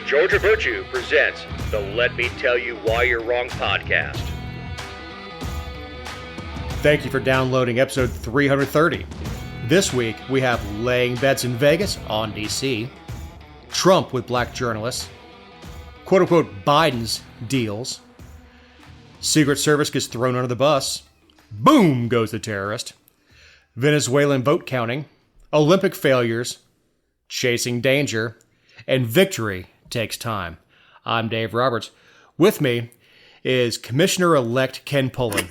Georgia Virtue presents the Let Me Tell You Why You're Wrong podcast. Thank you for downloading episode 330. This week, we have laying bets in Vegas on DC, Trump with black journalists, quote-unquote Biden's deals, Secret Service gets thrown under the bus, boom goes the terrorist, Venezuelan vote counting, Olympic failures, chasing danger, and victory takes time. I'm Dave Roberts. With me is Commissioner-elect Ken Pullen.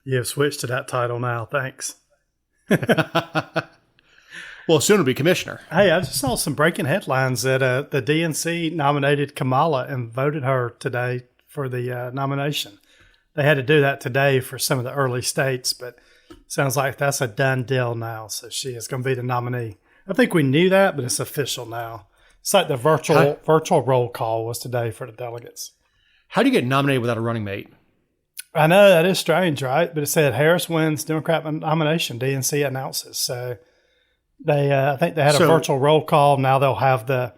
You've switched to that title now. Thanks. Well, soon it'll be Commissioner. Hey, I just saw some breaking headlines that the DNC nominated Kamala and voted her today for the nomination. They had to do that today for some of the early states, but sounds like that's a done deal now. So she is going to be the nominee. I think we knew that, but it's official now. It's like the virtual roll call was today for the delegates. How do you get nominated without a running mate? I know that is strange, right? But it said Harris wins Democrat nomination. DNC announces. So they, I think they had a virtual roll call. Now they'll have the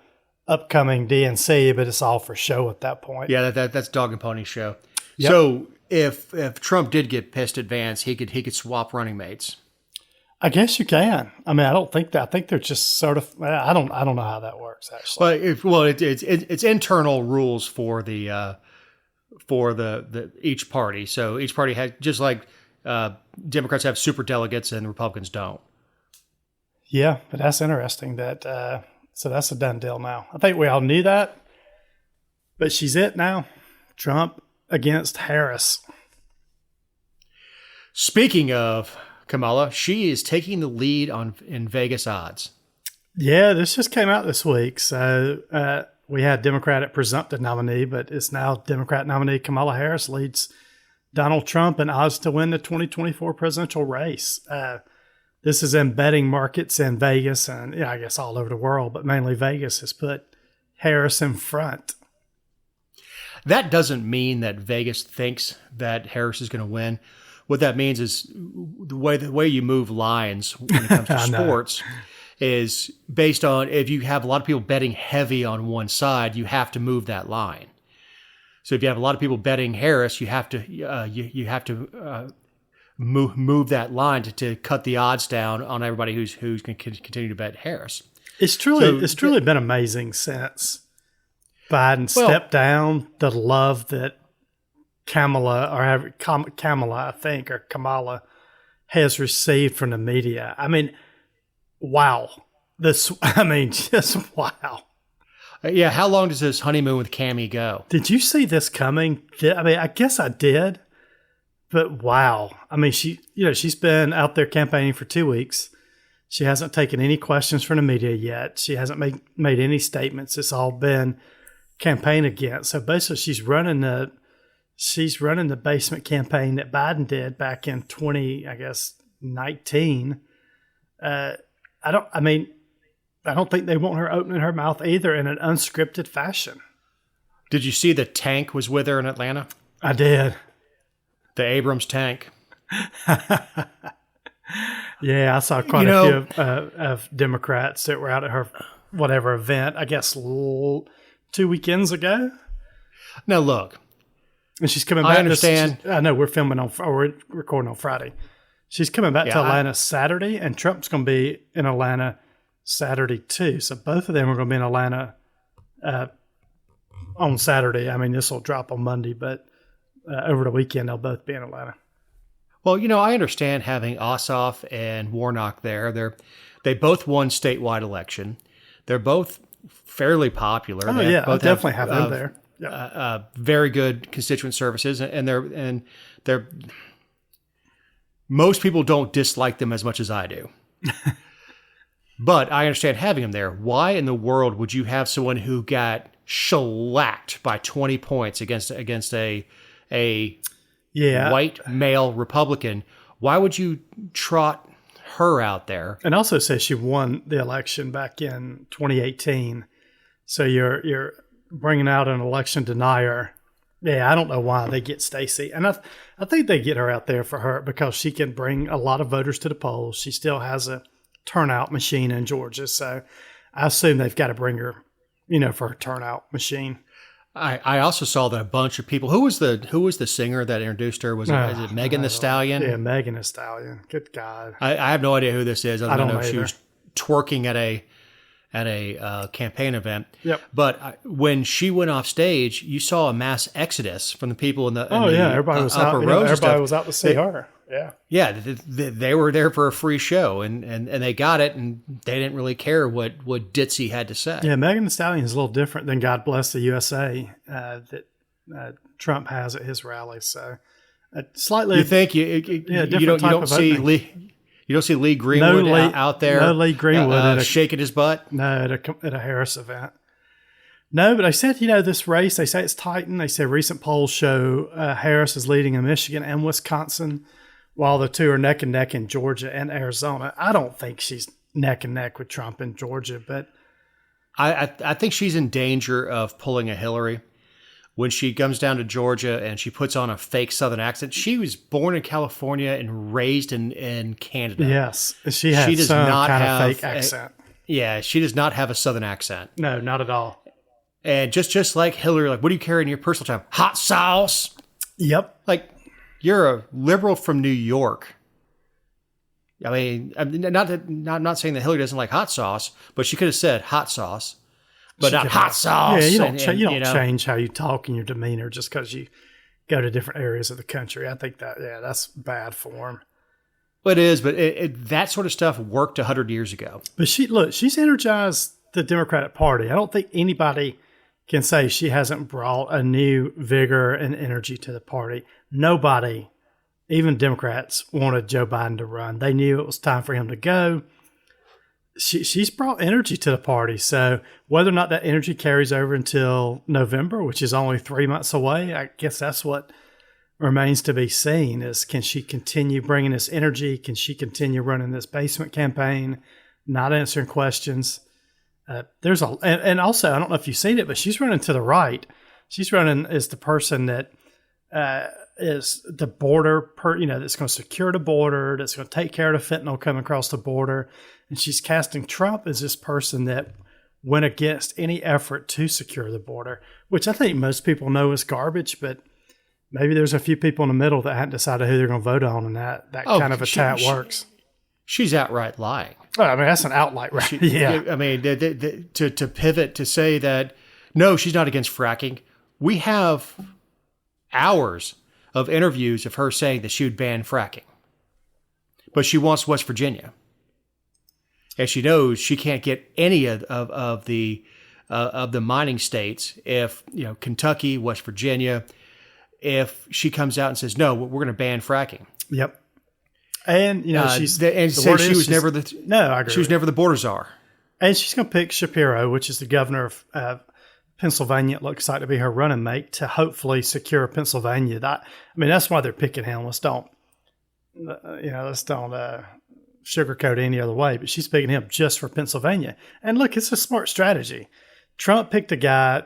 upcoming DNC, but it's all for show at that point. Yeah, that's dog and pony show. Yep. So if Trump did get pissed at Vance, he could swap running mates. I guess you can. I mean, I don't think that. I think they're just sort of. I don't know how that works actually. It's internal rules for the each party. So each party has, just like Democrats have super delegates and Republicans don't. Yeah, but that's interesting. So that's a done deal now. I think we all knew that, but she's it now. Trump against Harris. Speaking of Kamala, she is taking the lead in Vegas odds. Yeah, this just came out this week. So we had Democratic presumptive nominee, but it's now Democrat nominee Kamala Harris leads Donald Trump in odds to win the 2024 presidential race. This is in betting markets in Vegas and I guess all over the world, but mainly Vegas has put Harris in front. That doesn't mean that Vegas thinks that Harris is going to win. What that means is the way you move lines when it comes to sports is based on if you have a lot of people betting heavy on one side, you have to move that line. So if you have a lot of people betting Harris, you have to move that line to cut the odds down on everybody who's going to continue to bet Harris. It's truly been amazing since Biden stepped down. The love that Kamala, I think, or Kamala has received from the media. I mean, wow. Just wow. Yeah, how long does this honeymoon with Cammie go? Did you see this coming? I guess I did. But wow. I mean, she's been out there campaigning for 2 weeks. She hasn't taken any questions from the media yet. She hasn't made any statements. It's all been campaign against. So basically she's running the basement campaign that Biden did back in 2019. I don't think they want her opening her mouth either in an unscripted fashion. Did you see the tank was with her in Atlanta? I did. The Abrams tank. Yeah, I saw quite a few of Democrats that were out at her whatever event, I guess 2 weekends ago. Now look. And she's coming back. I understand. I know we're recording on Friday. She's coming back to Atlanta Saturday, and Trump's going to be in Atlanta Saturday too. So both of them are going to be in Atlanta on Saturday. I mean, this will drop on Monday, but over the weekend they'll both be in Atlanta. Well, I understand having Ossoff and Warnock there. They both won statewide election. They're both fairly popular. Oh yeah, I'll definitely have them there. Yep. Very good constituent services, and they're most people don't dislike them as much as I do. But I understand having them there. Why in the world would you have someone who got shellacked by 20 points against a white male Republican? Why would you trot her out there? And also says she won the election back in 2018. So you're bringing out an election denier. Yeah, I don't know why they get Stacey. And I think they get her out there for her because she can bring a lot of voters to the polls. She still has a turnout machine in Georgia. So I assume they've got to bring her for her turnout machine. I also saw that a bunch of people. Who was the singer that introduced her? Is it Megan Thee Stallion? Yeah, Megan Thee Stallion. Good God. I have no idea who this is. I don't know if she either. was twerking at a campaign event. Yep. But when she went off stage, you saw a mass exodus from the people in the everybody was upper out. rows. Everybody was out to see her. Yeah. Yeah, they were there for a free show, and they got it, and they didn't really care what Ditzy had to say. Yeah, Megan Thee Stallion is a little different than God Bless the USA that Trump has at his rallies. So slightly, you think you don't see Lee Greenwood out there? No Lee Greenwood shaking his butt. No, at a Harris event. No, but I said, this race, they say it's tight. They say recent polls show Harris is leading in Michigan and Wisconsin, while the two are neck and neck in Georgia and Arizona. I don't think she's neck and neck with Trump in Georgia, but I think she's in danger of pulling a Hillary when she comes down to Georgia and she puts on a fake Southern accent. She was born in California and raised in Canada. Yes, she does not have a fake accent. She does not have a Southern accent. No, not at all. And just like Hillary, what do you carry in your personal time? Hot sauce. Yep. You're a liberal from New York. I mean, I'm not saying that Hillary doesn't like hot sauce, but she could have said hot sauce, but not hot sauce. Yeah, you don't change how you talk and your demeanor just because you go to different areas of the country. I think that's bad form. Well, it is, but that sort of stuff worked 100 years ago. But she's energized the Democratic Party. I don't think anybody can say she hasn't brought a new vigor and energy to the party. Nobody, even Democrats, wanted Joe Biden to run. They knew it was time for him to go. She's brought energy to the party. So whether or not that energy carries over until November, which is only 3 months away, I guess that's what remains to be seen is, can she continue bringing this energy? Can she continue running this basement campaign, not answering questions? And also, I don't know if you've seen it, but she's running to the right. She's running as the person that is the border, that's going to secure the border, that's going to take care of the fentanyl coming across the border. And she's casting Trump as this person that went against any effort to secure the border, which I think most people know is garbage, but maybe there's a few people in the middle that hadn't decided who they're going to vote on, and that kind of attack works. She's outright lying. Oh, I mean, that's an outright right. Yeah. I mean, to pivot to say that, no, she's not against fracking. We have hours of interviews of her saying that she would ban fracking. But she wants West Virginia. And she knows she can't get any of the mining states if, Kentucky, West Virginia, if she comes out and says, no, we're going to ban fracking. Yep. And she was never the border czar. And she's going to pick Shapiro, which is the governor of Pennsylvania. It looks like to be her running mate to hopefully secure Pennsylvania. That's why they're picking him. Let's don't sugarcoat any other way. But she's picking him just for Pennsylvania. And look, it's a smart strategy. Trump picked a guy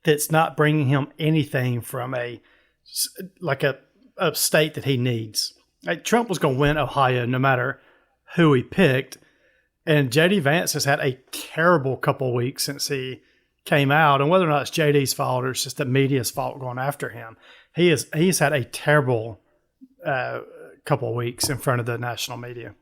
that's not bringing him anything from a state that he needs. Trump was going to win Ohio no matter who he picked. And J.D. Vance has had a terrible couple of weeks since he came out. And whether or not it's J.D.'s fault or it's just the media's fault going after him, he's had a terrible couple of weeks in front of the national media.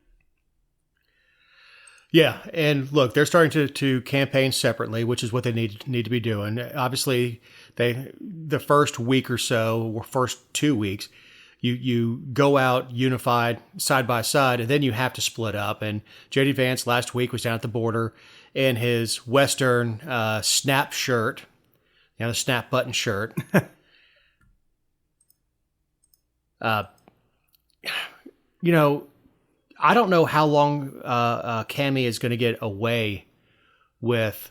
Yeah, and look, they're starting to campaign separately, which is what they need to be doing. Obviously, the first week or so, or first 2 weeks, you go out unified side by side, and then you have to split up. And J.D. Vance last week was down at the border in his Western snap shirt, the snap button shirt. I don't know how long Cammie is going to get away with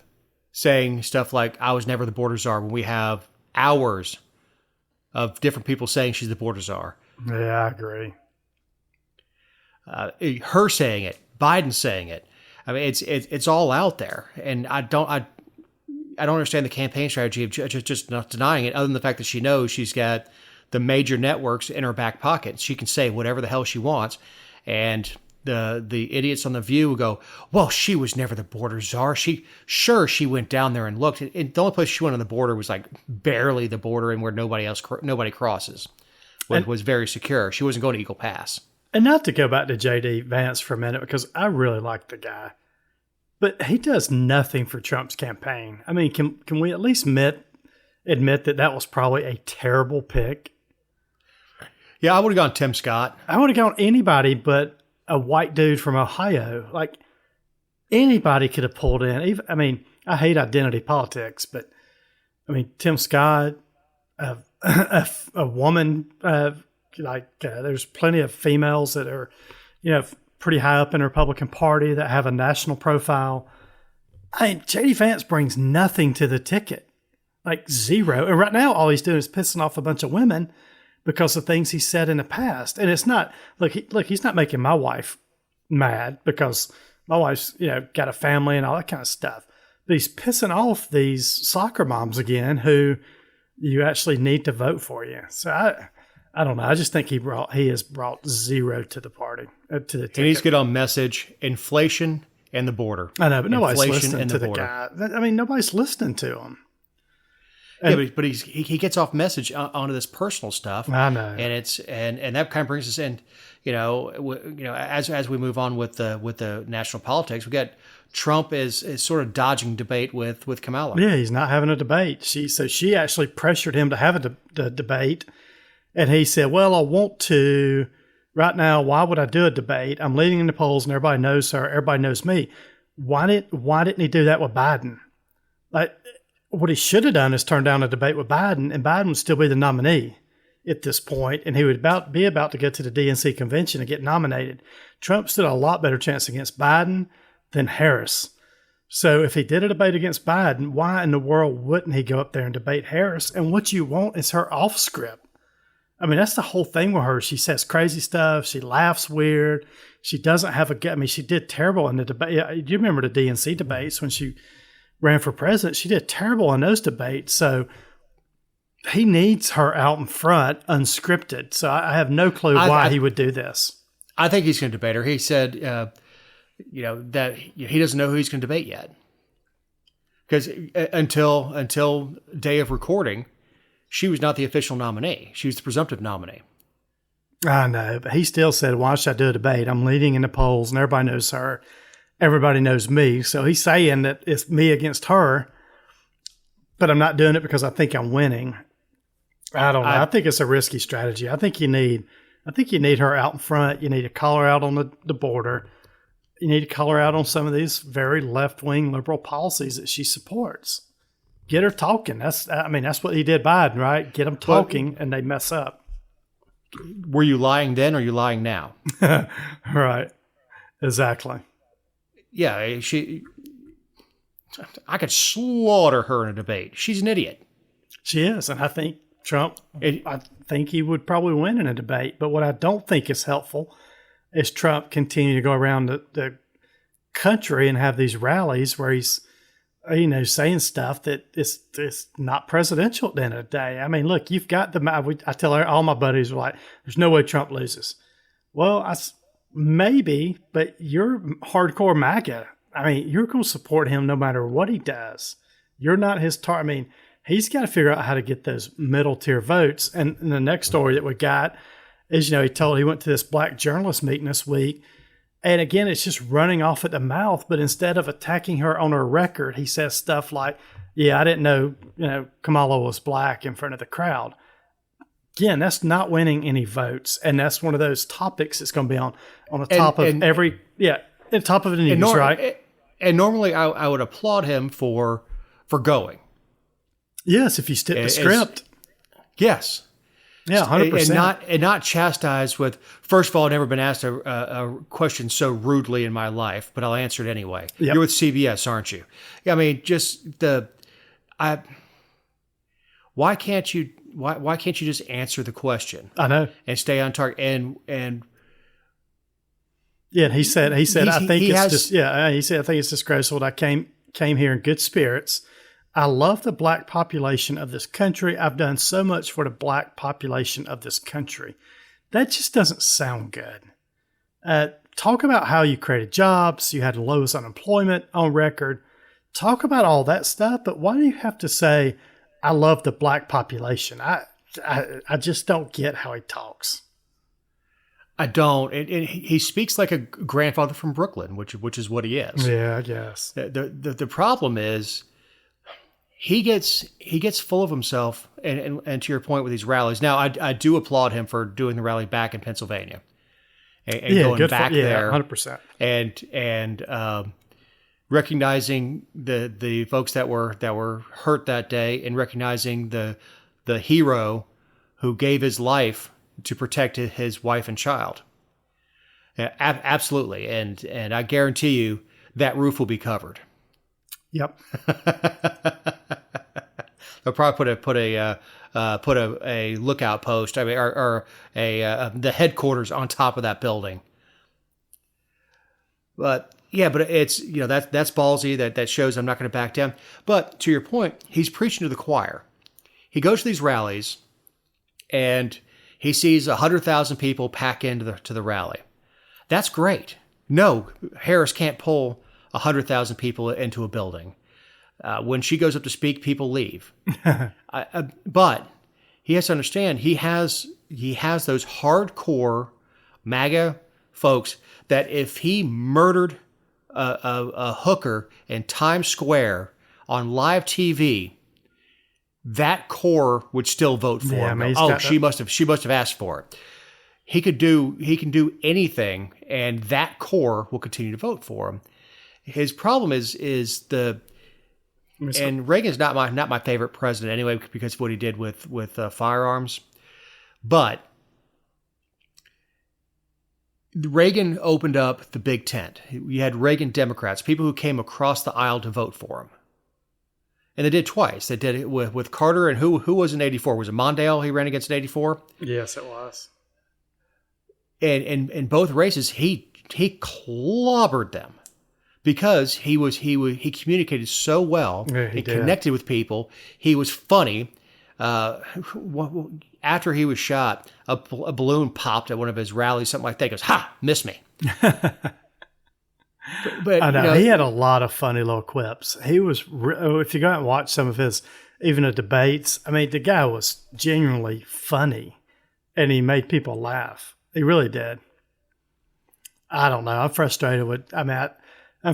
saying stuff like, I was never the border czar, when we have hours of different people saying she's the border czar. Yeah, I agree. Her saying it, Biden saying it. I mean, it's all out there, and I don't understand the campaign strategy of just not denying it, other than the fact that she knows she's got the major networks in her back pocket. She can say whatever the hell she wants, and the idiots on The View would go, well, she was never the border czar. She went down there and looked. And the only place she went on the border was like barely the border and where nobody crosses. Was very secure. She wasn't going to Eagle Pass. And not to go back to J.D. Vance for a minute, because I really like the guy. But he does nothing for Trump's campaign. I mean, can we at least admit that was probably a terrible pick? Yeah, I would have gone Tim Scott. I would have gone anybody but a white dude from Ohio. Like, anybody could have pulled in. I hate identity politics, but, Tim Scott, a woman, there's plenty of females that are, pretty high up in the Republican Party that have a national profile. J.D. Vance brings nothing to the ticket, like zero. And right now, all he's doing is pissing off a bunch of women because of things he said in the past. And it's not, he's not making my wife mad because my wife's, got a family and all that kind of stuff. But he's pissing off these soccer moms again who you actually need to vote for you. So I don't know. I just think he has brought zero to the party, to the ticket. And he's good on message, inflation, and the border. I know, but nobody's listening to the guy. Nobody's listening to him. Yeah, but he gets off message onto this personal stuff. I know, and that kind of brings us in. As we move on with the national politics, we got Trump is sort of dodging debate with Kamala. Yeah, he's not having a debate. She actually pressured him to have a debate. And he said, well, I want to right now. Why would I do a debate? I'm leading in the polls and everybody knows her. Everybody knows me. Why didn't he do that with Biden? Like, what he should have done is turn down a debate with Biden, and Biden would still be the nominee at this point, and he would be about to go to the DNC convention and get nominated. Trump stood a lot better chance against Biden than Harris. So if he did a debate against Biden, why in the world wouldn't he go up there and debate Harris? And what you want is her off script. That's the whole thing with her. She says crazy stuff. She laughs weird. She doesn't have she did terrible in the debate. Do you remember the DNC debates when she ran for president? She did terrible in those debates. So he needs her out in front, unscripted. So I have no clue why he would do this. I think he's going to debate her. He said, that he doesn't know who he's going to debate yet. Because until day of recording, she was not the official nominee. She was the presumptive nominee. I know, but he still said, why should I do a debate? I'm leading in the polls and everybody knows her. Everybody knows me. So he's saying that it's me against her, but I'm not doing it because I think I'm winning. I don't know. I think it's a risky strategy. I think you need her out in front. You need to call her out on the border. You need to call her out on some of these very left-wing liberal policies that she supports. Get her talking. That's what he did Biden, right? Get them talking, and they mess up. Were you lying then, or are you lying now? Right. Exactly. Yeah, I could slaughter her in a debate. She's an idiot. She is, and I think Trump, I think he would probably win in a debate. But what I don't think is helpful is Trump continue to go around the country and have these rallies where he's, saying stuff that is not presidential at the end of the day. Look, you've got I tell all my buddies, like, there's no way Trump loses. Well, maybe, but you're hardcore MAGA. You're going to support him no matter what he does. You're not his target. He's got to figure out how to get those middle tier votes. And the next story that we got is, he went to this black journalist meeting this week. And again, it's just running off at the mouth. But instead of attacking her on her record, he says stuff like, yeah, I didn't know, Kamala was black in front of the crowd. Again, that's not winning any votes. And that's one of those topics that's going to be on the top of every, the top of the news, right? And normally I would applaud him for going. Yes, if you stick the script. Yes. Yeah, 100%. And not chastised with, first of all, I've never been asked a question so rudely in my life, but I'll answer it anyway. Yep. You're with CBS, aren't you? Why can't you just answer the question? I know. And stay on target and yeah, and he said I think it's disgraceful that I came here in good spirits. I love the black population of this country. I've done so much for the black population of this country. That just doesn't sound good. Talk about how you created jobs. You had the lowest unemployment on record. Talk about all that stuff. But why do you have to say, I love the black population? I just don't get how he talks. I don't. He speaks like a grandfather from Brooklyn, which is what he is. Yeah, I guess. The problem is he gets full of himself, and to your point with these rallies. Now, I do applaud him for doing the rally back in Pennsylvania and going back there, 100%, and recognizing the folks that were hurt that day, and recognizing the hero who gave his life to protect his wife and child. Yeah, absolutely, and I guarantee you that roof will be covered. Yep. They'll probably put a lookout post. I mean, or the headquarters on top of that building. But yeah, but it's that's ballsy. That shows I'm not going to back down. But to your point, he's preaching to the choir. He goes to these rallies, and he sees 100,000 people pack into the rally. That's great. No, Harris can't pull 100,000 people into a building. When she goes up to speak, people leave. But he has to understand he has those hardcore MAGA folks that if he murdered a hooker in Times Square on live TV, that core would still vote for him. She must have asked for it. He can do anything, and that core will continue to vote for him. His problem is and Reagan's not my favorite president anyway because of what he did with firearms, but Reagan opened up the big tent. You had Reagan Democrats, people who came across the aisle to vote for him. And they did twice. They did it with Carter, and who was in 84? Was it Mondale he ran against in 84? Yes, it was. And in both races, he clobbered them because he communicated so well. Yeah, he connected with people. He was funny. After he was shot, a balloon popped at one of his rallies, something like that. He goes, "Ha! Miss me." But I know he had a lot of funny little quips. He was, if you go out and watch some of his, even the debates, I mean, the guy was genuinely funny, and he made people laugh. He really did. I don't know. I'm frustrated with. I'm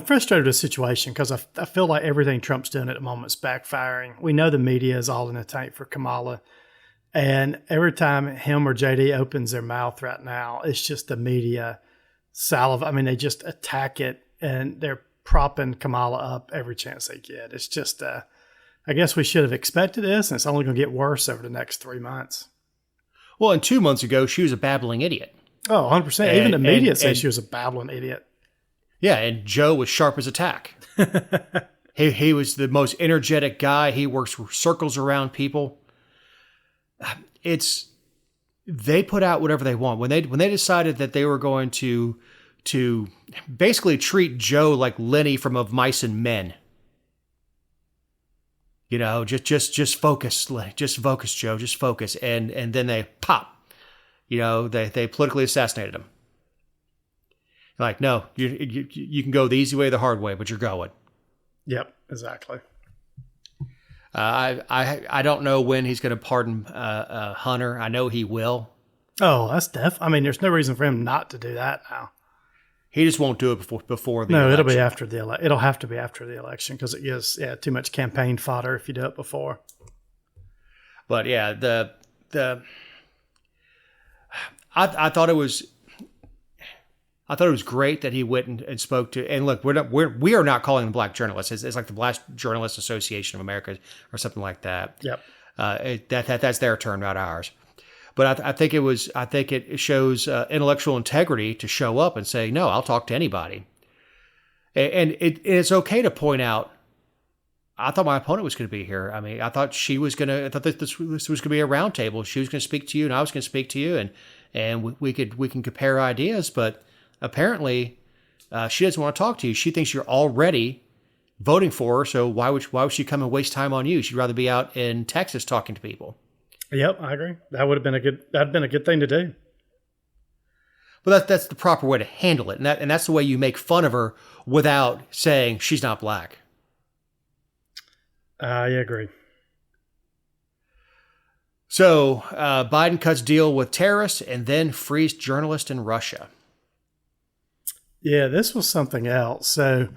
frustrated with the situation because I feel like everything Trump's doing at the moment is backfiring. We know the media is all in the tank for Kamala, and every time him or JD opens their mouth right now, it's just the media salve. I mean, they just attack it. And they're propping Kamala up every chance they get. It's just, I guess we should have expected this, and it's only going to get worse over the next 3 months. Well, and 2 months ago, she was a babbling idiot. Oh, 100%. Even the media says she was a babbling idiot. Yeah, and Joe was sharp as a tack. He was the most energetic guy. He works circles around people. They put out whatever they want. When they decided that they were going to basically treat Joe like Lenny from Of Mice and Men. Just focus, Joe, just focus. And then they pop, they politically assassinated him. Like, no, you can go the easy way, the hard way, but you're going. Yep, exactly. I don't know when he's going to pardon Hunter. I know he will. Oh, that's I mean, there's no reason for him not to do that now. He just won't do it before the election. No, it'll be after it'll have to be after the election because it gives too much campaign fodder if you do it before. But yeah, I thought it was great that he went and spoke to. And look, we are not calling them black journalists. It's like the Black Journalists Association of America or something like that. Yep. That's their term, not ours. But I think it shows intellectual integrity to show up and say, no, I'll talk to anybody. And it's okay to point out, I thought my opponent was going to be here. I mean, I thought this was going to be a round table. She was going to speak to you and I was going to speak to you and we can compare ideas. But apparently she doesn't want to talk to you. She thinks you're already voting for her. So why would she come and waste time on you? She'd rather be out in Texas talking to people. Yep, I agree. That'd been a good thing to do. But that's the proper way to handle it, and that's the way you make fun of her without saying she's not black. I agree. So Biden cuts deal with terrorists and then frees journalists in Russia. Yeah, this was something else. So,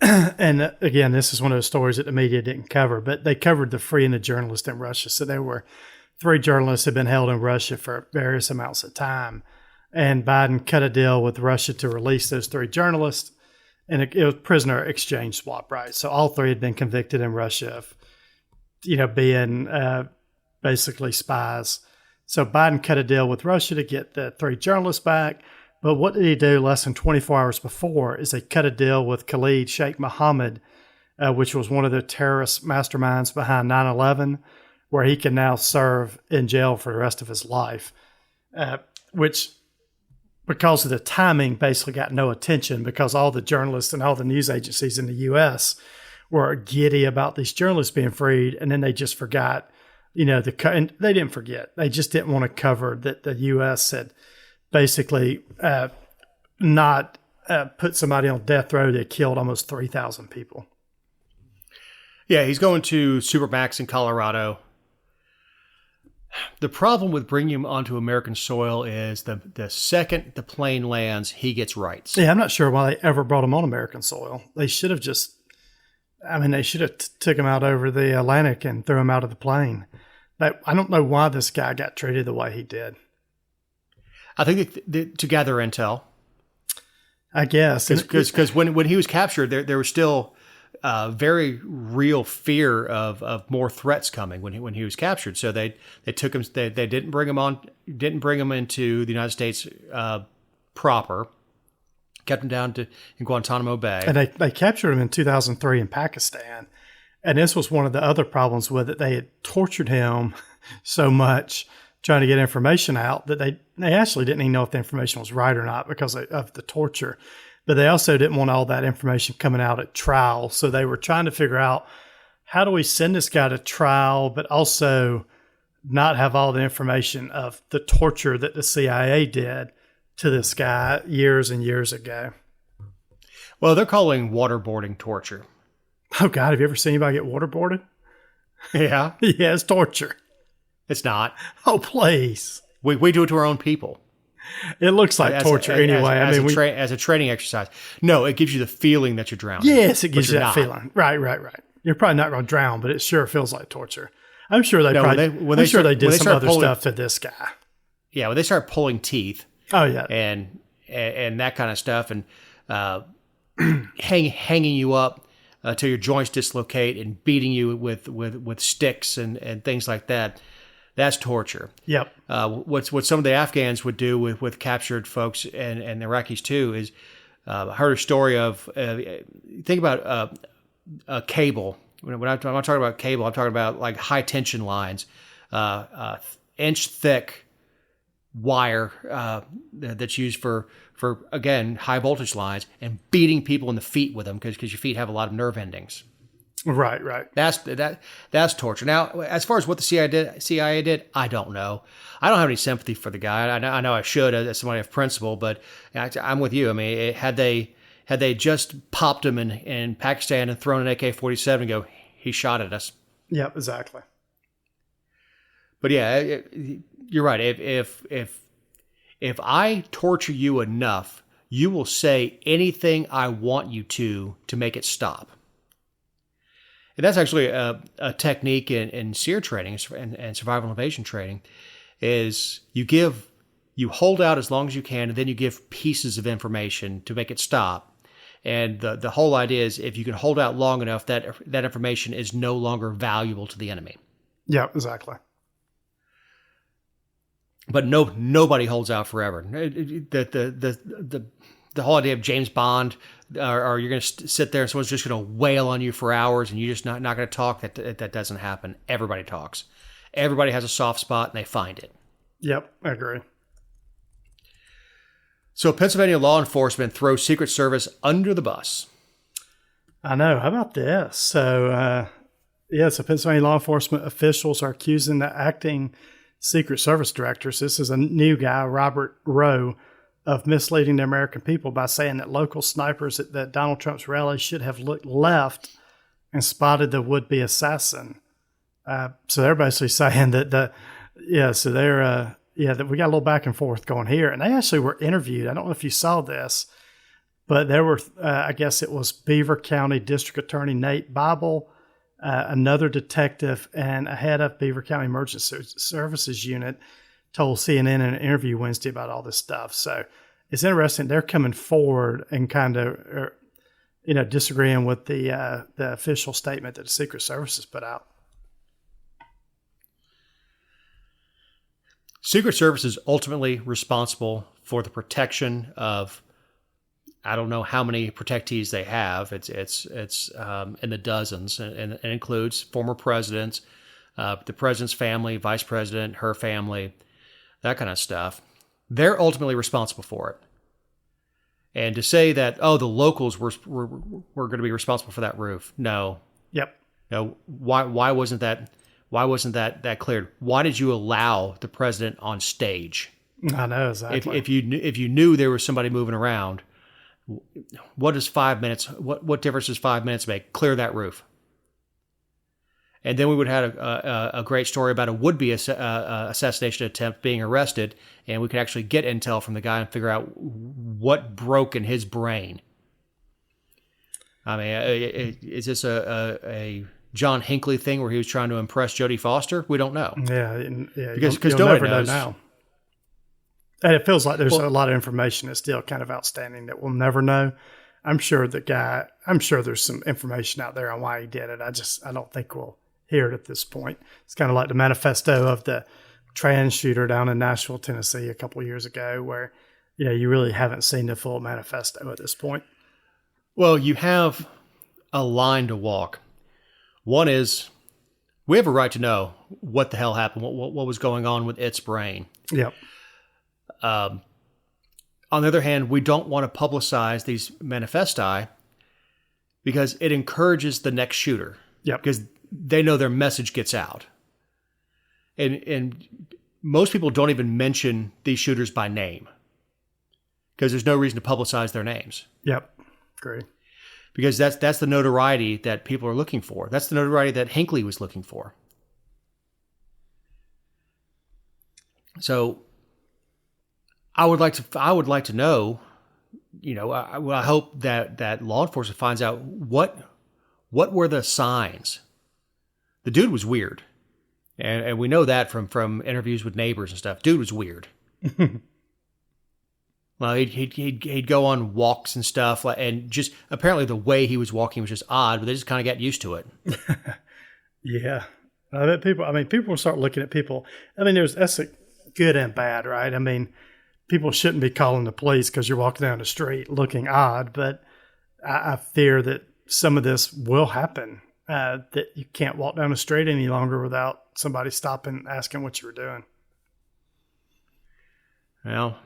and again, this is one of those stories that the media didn't cover, but they covered the freeing of journalists in Russia. So there were 3 journalists had been held in Russia for various amounts of time. And Biden cut a deal with Russia to release those 3 journalists. And it was prisoner exchange swap, right? So all 3 had been convicted in Russia of, being basically spies. So Biden cut a deal with Russia to get the 3 journalists back. But what did he do less than 24 hours before is they cut a deal with Khalid Sheikh Mohammed, which was one of the terrorist masterminds behind 9/11, where he can now serve in jail for the rest of his life, which, because of the timing, basically got no attention because all the journalists and all the news agencies in the U.S. were giddy about these journalists being freed, and then they just forgot, and they didn't forget. They just didn't want to cover that the U.S. had basically not put somebody on death row that killed almost 3,000 people. Yeah, he's going to Supermax in Colorado. The problem with bringing him onto American soil is the second the plane lands, he gets rights. Yeah, I'm not sure why they ever brought him on American soil. They should have they should have took him out over the Atlantic and threw him out of the plane. But I don't know why this guy got treated the way he did. I think to gather intel. I guess. Because when he was captured, there was still very real fear of more threats coming when he was captured. So they took him. They didn't bring him into the United States proper. Kept him down in Guantanamo Bay. And they captured him in 2003 in Pakistan. And this was one of the other problems with it. They had tortured him so much trying to get information out that they actually didn't even know if the information was right or not because of the torture. But they also didn't want all that information coming out at trial. So they were trying to figure out, how do we send this guy to trial, but also not have all the information of the torture that the CIA did to this guy years and years ago. Well, they're calling waterboarding torture. Oh, God, have you ever seen anybody get waterboarded? Yeah. Yeah, it's torture. It's not. Oh, please. We do it to our own people. It looks like torture anyway. As a training exercise. No, it gives you the feeling that you're drowning. Yes, it gives you that feeling. Right. You're probably not going to drown, but it sure feels like torture. I'm sure they did some other stuff to this guy. Yeah, when they start pulling teeth. Oh yeah, and that kind of stuff, and hanging you up till your joints dislocate, and beating you with sticks and things like that. That's torture. Yep. What some of the Afghans would do with captured folks and Iraqis too is, I heard a story of, think about a cable. When I'm talking about cable, I'm talking about like high tension lines, inch thick wire that's used for again high voltage lines, and beating people in the feet with them because your feet have a lot of nerve endings. Right. That's torture. Now, as far as what the CIA did, I don't know. I don't have any sympathy for the guy. I know I should as somebody of principle, but I'm with you. I mean, had they just popped him in Pakistan and thrown an AK-47 and go, he shot at us. Yep, exactly. But yeah, you're right. If I torture you enough, you will say anything I want you to make it stop. And that's actually a technique in SEER training and survival and evasion training, is you hold out as long as you can, and then you give pieces of information to make it stop. And the whole idea is, if you can hold out long enough, that information is no longer valuable to the enemy. Yeah, exactly. But nobody holds out forever. The whole idea of James Bond, or you're going to sit there and someone's just going to wail on you for hours and you're just not going to talk, that doesn't happen. Everybody talks. Everybody has a soft spot and they find it. Yep, I agree. So Pennsylvania law enforcement throws Secret Service under the bus. I know. How about this? So, so Pennsylvania law enforcement officials are accusing the acting Secret Service directors. This is a new guy, Robert Rowe, of misleading the American people by saying that local snipers at Donald Trump's rally should have looked left and spotted the would-be assassin. So they're basically saying that that we got a little back and forth going here. And they actually were interviewed. I don't know if you saw this, but there were, I guess it was Beaver County District Attorney Nate Bible, another detective, and a head of Beaver County Emergency Services Unit told CNN in an interview Wednesday about all this stuff. So it's interesting. They're coming forward and kind of, disagreeing with the official statement that the Secret Service has put out. Secret Service is ultimately responsible for the protection of, I don't know how many protectees they have. It's in the dozens, and it includes former presidents, the president's family, vice president, her family, that kind of stuff. They're ultimately responsible for it. And to say that, the locals were going to be responsible for that roof, no. Yep. No. Why wasn't that? Why wasn't that cleared? Why did you allow the president on stage? I know exactly. If you knew there was somebody moving around, what does 5 minutes? What difference does 5 minutes make? Clear that roof, and then we would have had a great story about a would-be assassination attempt being arrested, and we could actually get intel from the guy and figure out what broke in his brain. I mean, is this a John Hinckley thing where he was trying to impress Jodie Foster? We don't know. Yeah, because you'll nobody never knows know now. And it feels like there's a lot of information that's still kind of outstanding that we'll never know. I'm sure there's some information out there on why he did it. I don't think we'll hear it at this point. It's kind of like the manifesto of the trans shooter down in Nashville, Tennessee a couple of years ago, where you really haven't seen the full manifesto at this point. Well, you have a line to walk. One is, we have a right to know what the hell happened, what was going on with its brain. Yep. On the other hand, we don't want to publicize these manifesti because it encourages the next shooter. Yep. Because they know their message gets out. And most people don't even mention these shooters by name because there's no reason to publicize their names. Yep. Agree. Because that's the notoriety that people are looking for. That's the notoriety that Hinckley was looking for. So I would like to know, I hope that law enforcement finds out what were the signs. The dude was weird. And we know that from interviews with neighbors and stuff. Dude was weird. Well, he'd go on walks and stuff, and just apparently the way he was walking was just odd, but they just kind of got used to it. Yeah, I bet people will start looking at people. I mean, that's a good and bad, right? I mean, people shouldn't be calling the police because you're walking down the street looking odd, but I fear that some of this will happen. That you can't walk down the street any longer without somebody stopping, asking what you were doing. Well,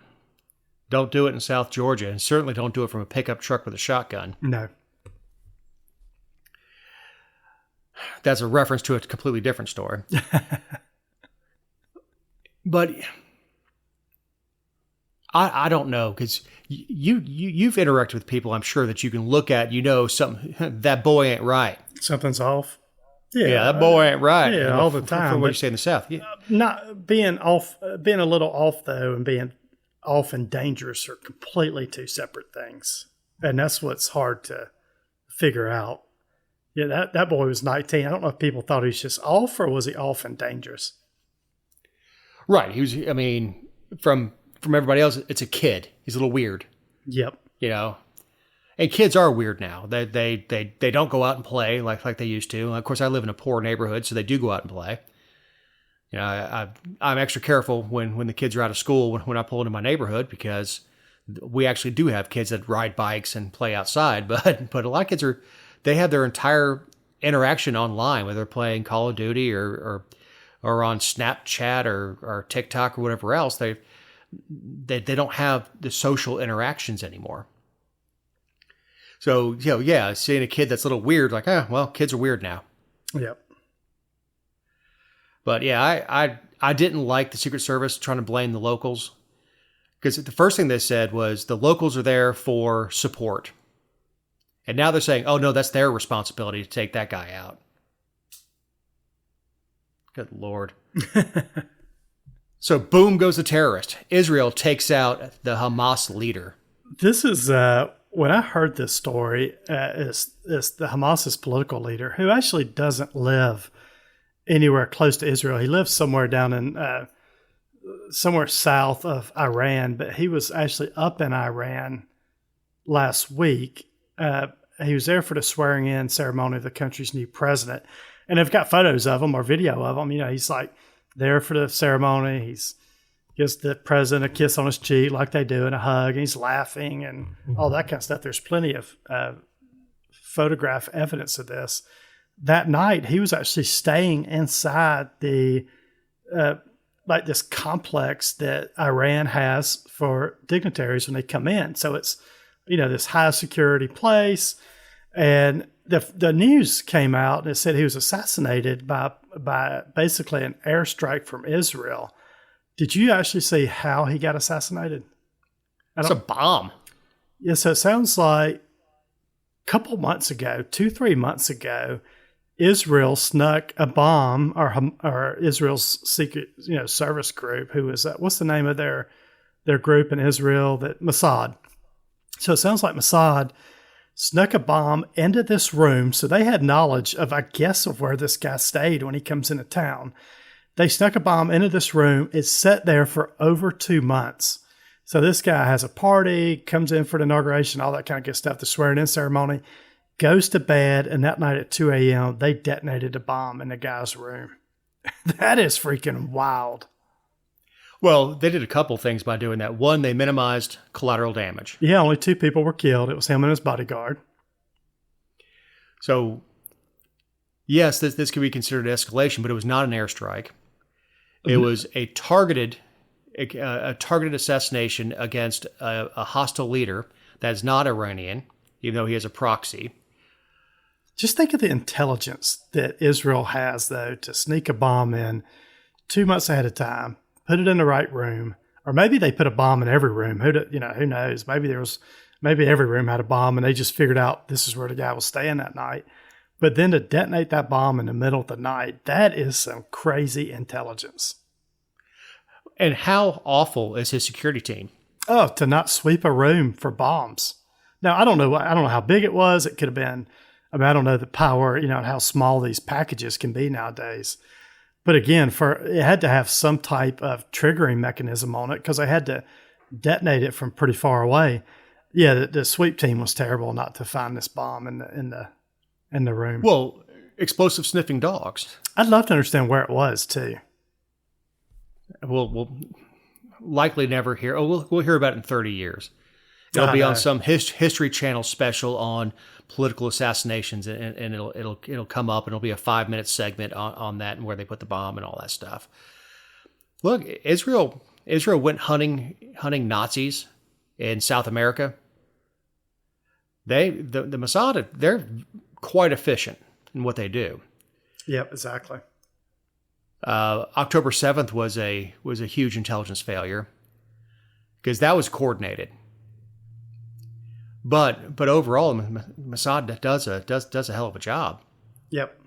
don't do it in South Georgia, and certainly don't do it from a pickup truck with a shotgun. No. That's a reference to a completely different story. But I don't know, because you've interacted with people, I'm sure, that you can look at, something, that boy ain't right. Something's off. Yeah, that boy ain't right. Yeah, all the time. From what you say in the South. Yeah. Not being off, being a little off, though, and being off and dangerous are completely two separate things. And that's what's hard to figure out. Yeah, that boy was 19. I don't know if people thought he was just off, or was he off and dangerous? Right. He was, from everybody else, it's a kid. He's a little weird. Yep. And kids are weird now. They don't go out and play like they used to. Of course, I live in a poor neighborhood, so they do go out and play. I'm extra careful when the kids are out of school when I pull into my neighborhood, because we actually do have kids that ride bikes and play outside. But a lot of kids they have their entire interaction online, whether they're playing Call of Duty or on Snapchat or TikTok or whatever else. They don't have the social interactions anymore. So, seeing a kid that's a little weird, like, kids are weird now. Yep. But yeah, I didn't like the Secret Service trying to blame the locals, Because the first thing they said was the locals are there for support. And now they're saying, oh, no, that's their responsibility to take that guy out. Good Lord. So boom goes the terrorist. Israel takes out the Hamas leader. This is, when I heard this story, is the Hamas's political leader, who actually doesn't live anywhere close to Israel. He lives somewhere down in, somewhere south of Iran, but he was actually up in Iran last week. He was there for the swearing in ceremony of the country's new president. And they've got photos of him or video of him. You know, he's like there for the ceremony. He's gives the president a kiss on his cheek like they do and a hug. And he's laughing and all that kind of stuff. There's plenty of photograph evidence of this. That night, he was actually staying inside the like this complex that Iran has for dignitaries when they come in. So it's, you know, this high security place. And the news came out and it said he was assassinated by basically an airstrike from Israel. Did you actually see how he got assassinated? It's a bomb. Yeah, so it sounds like a couple months ago, 2-3 months ago, Israel snuck a bomb, or Israel's secret, service group. Who is that? What's the name of their group in Israel? That Mossad. So it sounds like Mossad snuck a bomb into this room. So they had knowledge of, I guess, of where this guy stayed when he comes into town. They snuck a bomb into this room. It's sat there for over 2 months. So this guy has a party, comes in for the inauguration, all that kind of good stuff, the swearing-in ceremony, goes to bed, and that night at 2 a.m., they detonated a bomb in the guy's room. That is freaking wild. Well, they did a couple things by doing that. One, they minimized collateral damage. Yeah, only 2 people were killed. It was him and his bodyguard. So, yes, this could be considered escalation, but it was not an airstrike. It was a targeted assassination against a hostile leader that is not Iranian, even though he has a proxy. Just think of the intelligence that Israel has, though, to sneak a bomb in 2 months ahead of time, put it in the right room, or maybe they put a bomb in every room. Who knows? Maybe every room had a bomb, and they just figured out this is where the guy was staying that night. But then to detonate that bomb in the middle of the night, that is some crazy intelligence. And how awful is his security team? Oh, to not sweep a room for bombs. Now, I don't know how big it was. It could have been, I don't know the power, and how small these packages can be nowadays. But again, it had to have some type of triggering mechanism on it because they had to detonate it from pretty far away. Yeah, the sweep team was terrible not to find this bomb in the room. Well, explosive sniffing dogs. I'd love to understand where it was too. We'll likely never hear. Oh, we'll hear about it in 30 years. It'll be on some History Channel special on political assassinations, and it'll come up, and it'll be a 5-minute segment on that and where they put the bomb and all that stuff. Look, Israel went hunting Nazis in South America. The Mossad, they're quite efficient in what they do. Yep, exactly. October 7th was a huge intelligence failure because that was coordinated. But overall, Mossad does a hell of a job. Yep.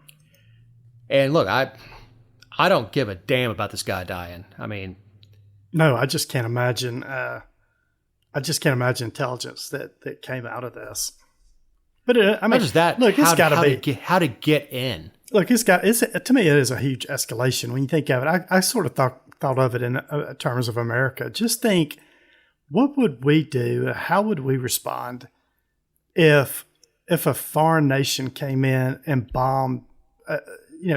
And look, I don't give a damn about this guy dying. I mean, no, I just can't imagine. I just can't imagine intelligence that came out of this. But not just that. Look, it's got to be how to get in. Look, to me, it is a huge escalation when you think of it. I sort of thought of it in terms of America. Just think, what would we do? How would we respond if a foreign nation came in and bombed,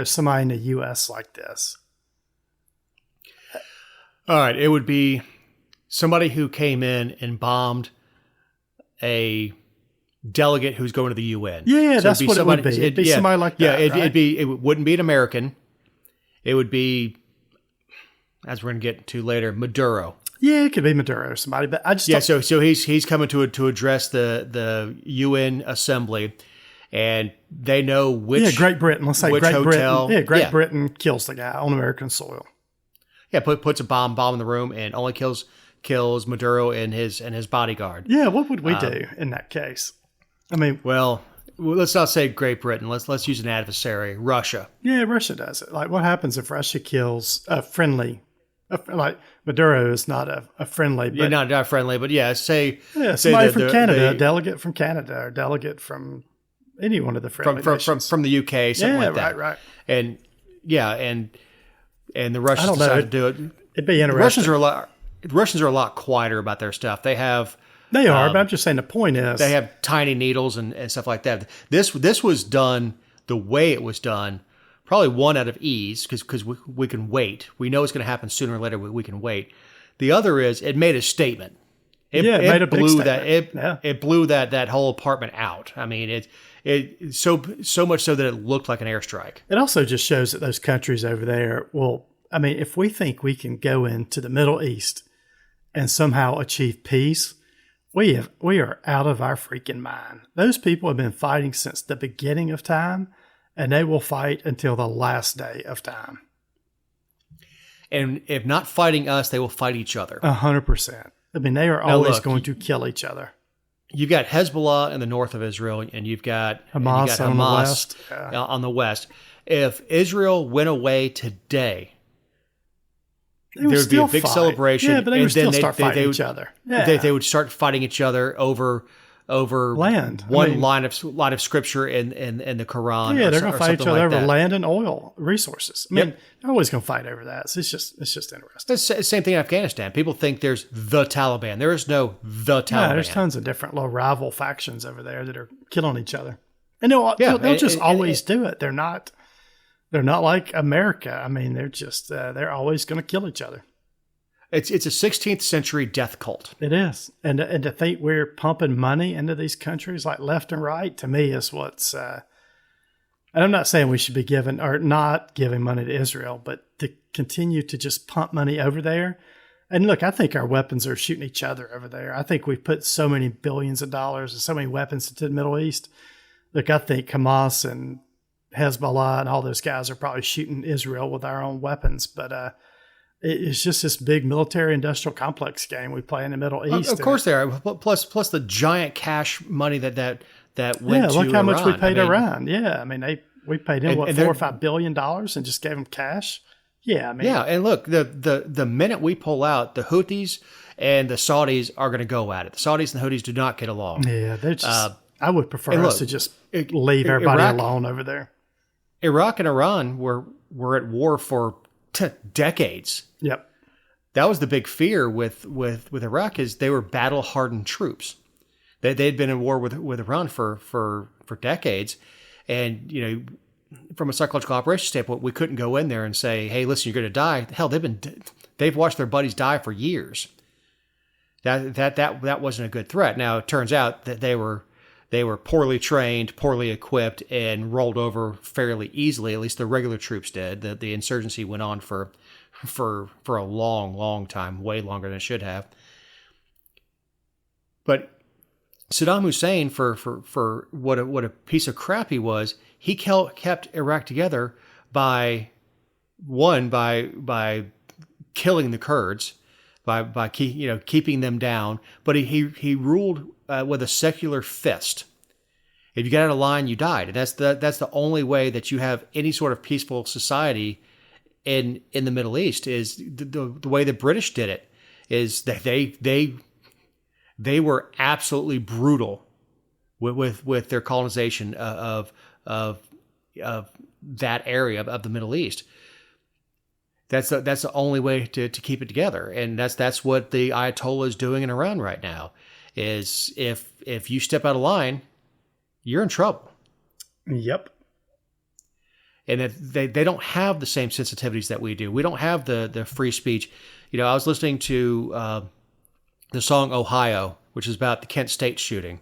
somebody in the U.S. like this? All right, it would be somebody who came in and bombed a delegate who's going to the UN. Yeah, so that's what it would be. It'd be somebody like that. Yeah, it wouldn't be an American. It would be, as we're going to get to later, Maduro. Yeah, it could be Maduro or somebody, but I just So he's coming to address the UN Assembly, and they know which Great Britain. Let's say Great hotel. Britain. Yeah, Great Britain kills the guy on American soil. Yeah, puts a bomb in the room and only kills kills Maduro and his bodyguard. Yeah, what would we do in that case? I mean, well, let's not say Great Britain. Let's use an adversary, Russia. yeah, Russia does it. Like, what happens if Russia kills a friendly? Like Maduro is not a friendly, but not friendly, but say somebody from Canada, a delegate from Canada, or delegate from any one of the friendly nations. from the UK, something like that. Right. And the Russians decided to do it. It'd be interesting. The Russians are a lot quieter about their stuff. They are, but I'm just saying the point is they have tiny needles and stuff like that. This was done the way it was done, probably one out of ease because we can wait. We know it's going to happen sooner or later. We can wait. The other is it made a statement. It made a big statement. It blew that whole apartment out. I mean, it so much so that it looked like an airstrike. It also just shows that those countries over there if we think we can go into the Middle East and somehow achieve peace, we are out of our freaking mind. Those people have been fighting since the beginning of time, and they will fight until the last day of time. And if not fighting us, they will fight each other. 100%. I mean, they are always going to kill each other. You've got Hezbollah in the north of Israel, and you've got Hamas on the west. On the west. If Israel went away today, there would be a big celebration. Yeah, but they would still start fighting each other. Yeah. They would start fighting each other over land. line of scripture in the Quran. Yeah, they're going to fight each other over land and oil resources. I mean, they're always going to fight over that. So it's just interesting. It's the same thing in Afghanistan. People think there's the Taliban. There is no the Taliban. Yeah, there's tons of different little rival factions over there that are killing each other, and they'll just always do it. They're not like America. I mean, they're just they're always going to kill each other. It's a 16th century death cult. It is, and to think we're pumping money into these countries like left and right, to me is what's. And I'm not saying we should be giving or not giving money to Israel, but to continue to just pump money over there. And look, I think our weapons are shooting each other over there. I think we've put so many billions of dollars and so many weapons into the Middle East. Look, I think Hamas and Hezbollah and all those guys are probably shooting Israel with our own weapons, but it's just this big military industrial complex game we play in the Middle East. Of course, they are. Plus the giant cash money that went to Iran. Yeah, look how much we paid Iran. Yeah, I mean we paid him $4 or $5 billion and just gave him cash. Yeah, I mean, and look, the minute we pull out, the Houthis and the Saudis are going to go at it. The Saudis and the Houthis do not get along. Yeah, they're just. I would prefer us to just leave everybody alone over there. Iraq and Iran were at war for decades. Yep. That was the big fear with Iraq is they were battle hardened troops. They'd been in war with Iran for decades, and from a psychological operations standpoint, we couldn't go in there and say, "Hey, listen, you're going to die." Hell, they've watched their buddies die for years. That wasn't a good threat. Now it turns out that they were poorly trained, poorly equipped, and rolled over fairly easily. At least the regular troops did. The insurgency went on for a long, long time, way longer than it should have. But Saddam Hussein, for what a piece of crap he was, he kept Iraq together by killing the Kurds, by keeping them down. But he ruled with a secular fist. If you got out of line, you died. And that's the only way that you have any sort of peaceful society in the Middle East. Is the way the British did it. Is that they were absolutely brutal with their colonization of that area of the Middle East. That's the only way to keep it together, and that's what the Ayatollah is doing in Iran right now. Is if you step out of line, you're in trouble. Yep. And they don't have the same sensitivities that we do. We don't have the free speech. I was listening to the song Ohio, which is about the Kent State shooting.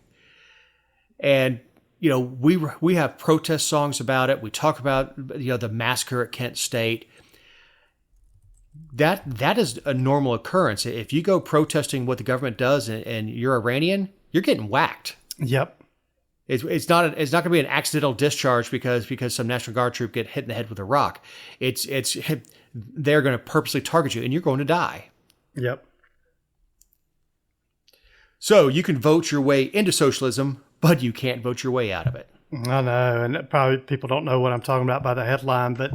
And, we have protest songs about it. We talk about, the massacre at Kent State. That is a normal occurrence. If you go protesting what the government does and you're Iranian, you're getting whacked. Yep. It's not going to be an accidental discharge because some National Guard troop get hit in the head with a rock. They're going to purposely target you and you're going to die. Yep. So you can vote your way into socialism, but you can't vote your way out of it. I know, and probably people don't know what I'm talking about by the headline, but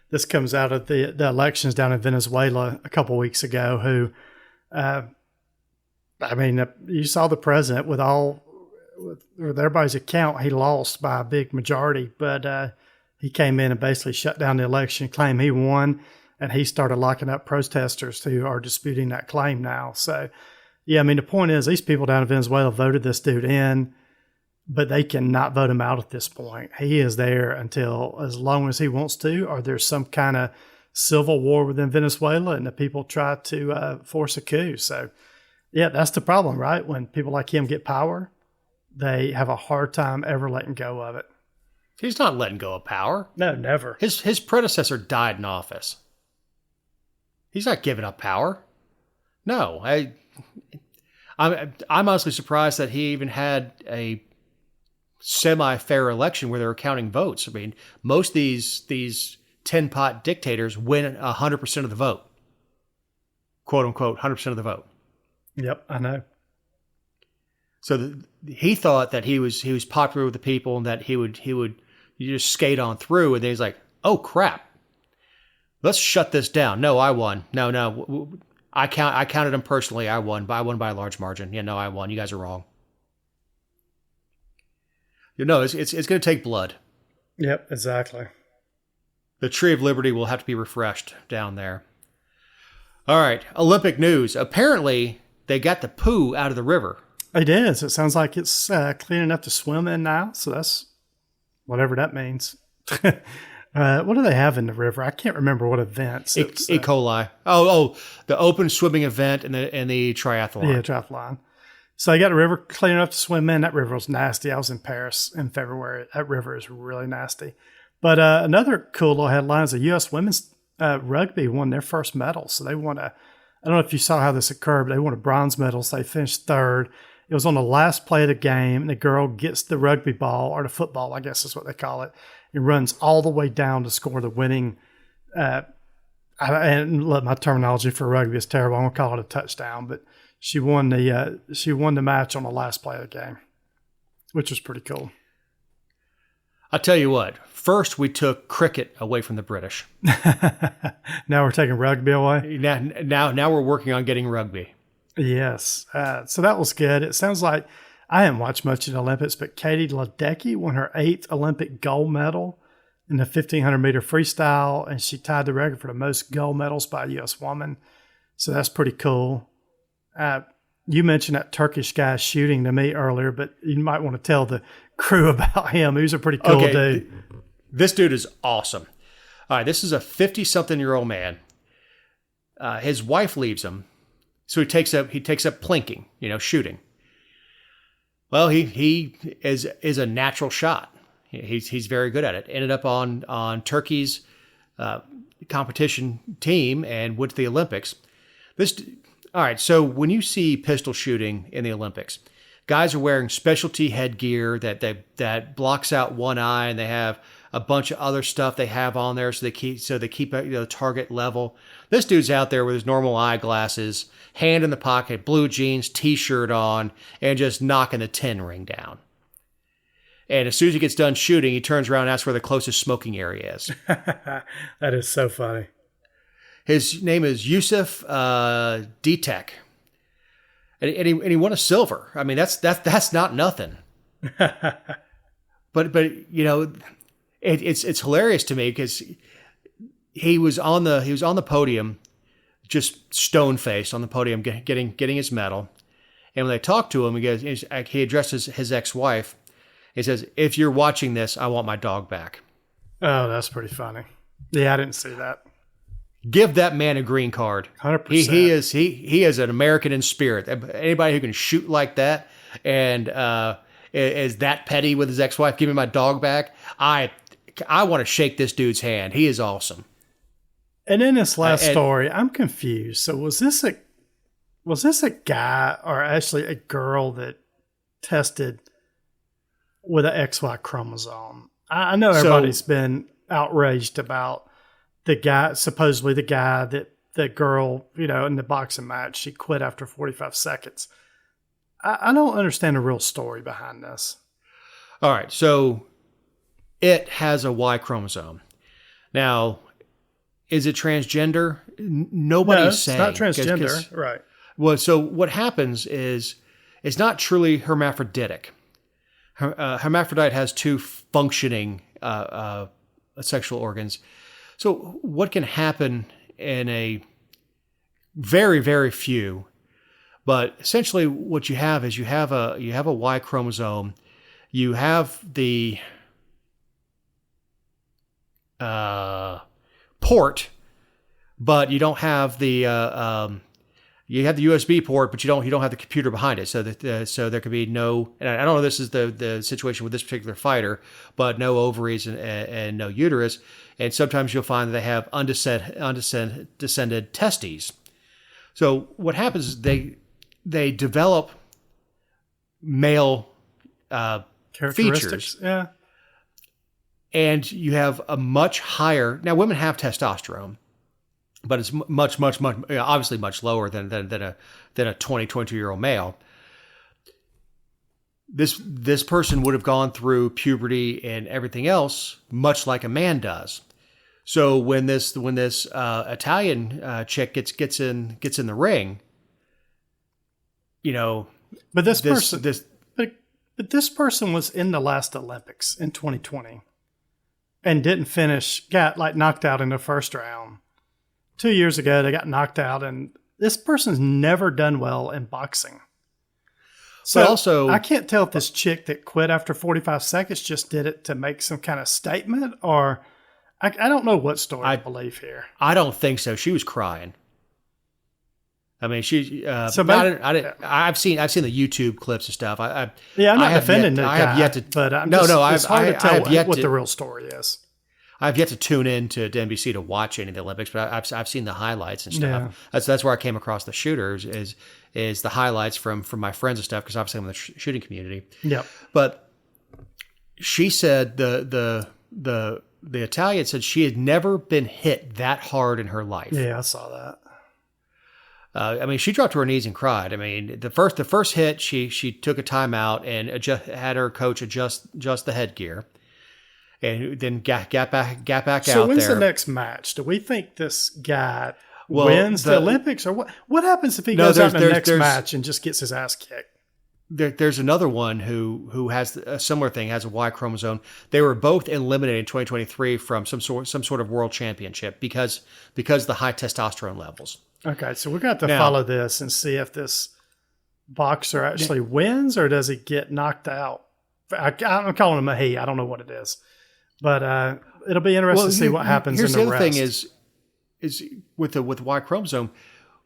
this comes out of the elections down in Venezuela a couple weeks ago. Who, you saw the president with everybody's account, he lost by a big majority, but he came in and basically shut down the election, claimed he won, and he started locking up protesters who are disputing that claim now. So, yeah, the point is these people down in Venezuela voted this dude in, but they cannot vote him out at this point. He is there until as long as he wants to, or there's some kind of civil war within Venezuela and the people try to force a coup. So, yeah, that's the problem, right? When people like him get power, they have a hard time ever letting go of it. He's not letting go of power. No, never. His predecessor died in office. He's not giving up power. No, I'm honestly surprised that he even had a semi-fair election where they were counting votes. Most of these tin-pot dictators win 100% of the vote. Quote unquote, 100% of the vote. Yep, I know. So he thought that he was popular with the people and that he would just skate on through. And then he's like, oh crap, let's shut this down. No, I won. No, I counted him personally. I won by a large margin. Yeah, no, I won. You guys are wrong. It's going to take blood. Yep, exactly. The Tree of Liberty will have to be refreshed down there. All right, Olympic news. Apparently, they got the poo out of the river. It is. It sounds like it's clean enough to swim in now. So that's whatever that means. What do they have in the river? I can't remember what events. E. coli. Oh, the open swimming event and the triathlon. Yeah, triathlon. So they got a river clean enough to swim in. That river was nasty. I was in Paris in February. That river is really nasty. But another cool little headline is the U.S. women's rugby won their first medal. So they won I don't know if you saw how this occurred, but they won a bronze medal. So they finished third. It was on the last play of the game. And the girl gets the rugby ball, or the football, I guess is what they call it, and runs all the way down to score the winning. And look, my terminology for rugby is terrible. I'm going to call it a touchdown, but she won the match on the last play of the game, which was pretty cool. I'll tell you what. First, we took cricket away from the British. Now we're taking rugby away? Now we're working on getting rugby. Yes. So that was good. It sounds like I haven't watched much of the Olympics, but Katie Ledecky won her 8th Olympic gold medal in the 1,500-meter freestyle, and she tied the record for the most gold medals by a U.S. woman. So that's pretty cool. You mentioned that Turkish guy shooting to me earlier, but you might want to tell the crew about him. He was a pretty cool dude. This dude is awesome. All right, this is a 50-something-year-old man. His wife leaves him, so he takes up plinking, shooting. Well, he is a natural shot. He's very good at it. Ended up on Turkey's competition team and went to the Olympics. All right, so when you see pistol shooting in the Olympics, guys are wearing specialty headgear that blocks out one eye, and they have a bunch of other stuff they have on there so they keep the target level. This dude's out there with his normal eyeglasses, hand in the pocket, blue jeans, t-shirt on, and just knocking the 10 ring down. And as soon as he gets done shooting, he turns around and asks where the closest smoking area is. That is so funny. His name is Yusuf Ditek. And he won a silver. I mean, that's not nothing. But it's hilarious to me because he was on the podium, just stone faced on the podium, getting his medal. And when they talked to him, he addresses his ex-wife. He says, "If you're watching this, I want my dog back." Oh, that's pretty funny. Yeah, I didn't see that. Give that man a green card. 100%. He is an American in spirit. Anybody who can shoot like that and is that petty with his ex-wife, give me my dog back. I want to shake this dude's hand. He is awesome. And in this last story, I'm confused. So was this a guy or actually a girl that tested with an XY chromosome? I know everybody's been outraged about supposedly the guy that the girl, in the boxing match, she quit after 45 seconds. I don't understand the real story behind this. All right, so it has a Y chromosome. Now, is it transgender? Nobody's saying. It's not transgender, right? Well, so what happens is it's not truly hermaphroditic. Hermaphrodite has two functioning sexual organs. So what can happen in a very, very few, but essentially what you have is you have a Y chromosome. You have the port, but you don't have the you have the USB port, but you don't have the computer behind it. So that so there could be no. And I don't know if this is the situation with this particular fighter, but no ovaries and no uterus. And sometimes you'll find that they have undescended testes. So what happens is they develop male Characteristics, features. yeah. And you have a much higher. Now, women have testosterone, but it's much, obviously much lower than a 22-year-old male. This person would have gone through puberty and everything else, much like a man does. So when this Italian chick gets in the ring, you know, but this person was in the last Olympics in 2020 and didn't finish, got like knocked out in the first round. 2 years ago, they got knocked out, and this person's never done well in boxing. So also, I can't tell if this chick that quit after 45 seconds just did it to make some kind of statement, or I don't know what story I believe here. I don't think so. She was crying. I mean, she. I've seen the YouTube clips and stuff. I'm not defending the guy. I have yet to. But it's hard to tell what the real story is. I've yet to tune in to NBC to watch any of the Olympics, but I've seen the highlights and stuff. Yeah. That's where I came across the shooters is the highlights from my friends and stuff, because obviously I'm in the shooting community. Yep. But she said the Italian said she had never been hit that hard in her life. Yeah, I saw that. I mean, she dropped to her knees and cried. I mean, the first hit, she took a timeout and had her coach adjust the headgear, and then got back out there. So when's the next match? Do we think this guy wins the Olympics, or what? What happens if he goes out in the next match and just gets his ass kicked? There's another one who has a similar thing, has a Y chromosome. They were both eliminated in 2023 from some sort of world championship because of the high testosterone levels. Okay, so we're going to have to follow this and see if this boxer actually wins, or does he get knocked out? I'm calling him a he. I don't know what it is. But it'll be interesting to see what happens in the rest. Here's the other thing is with the Y chromosome,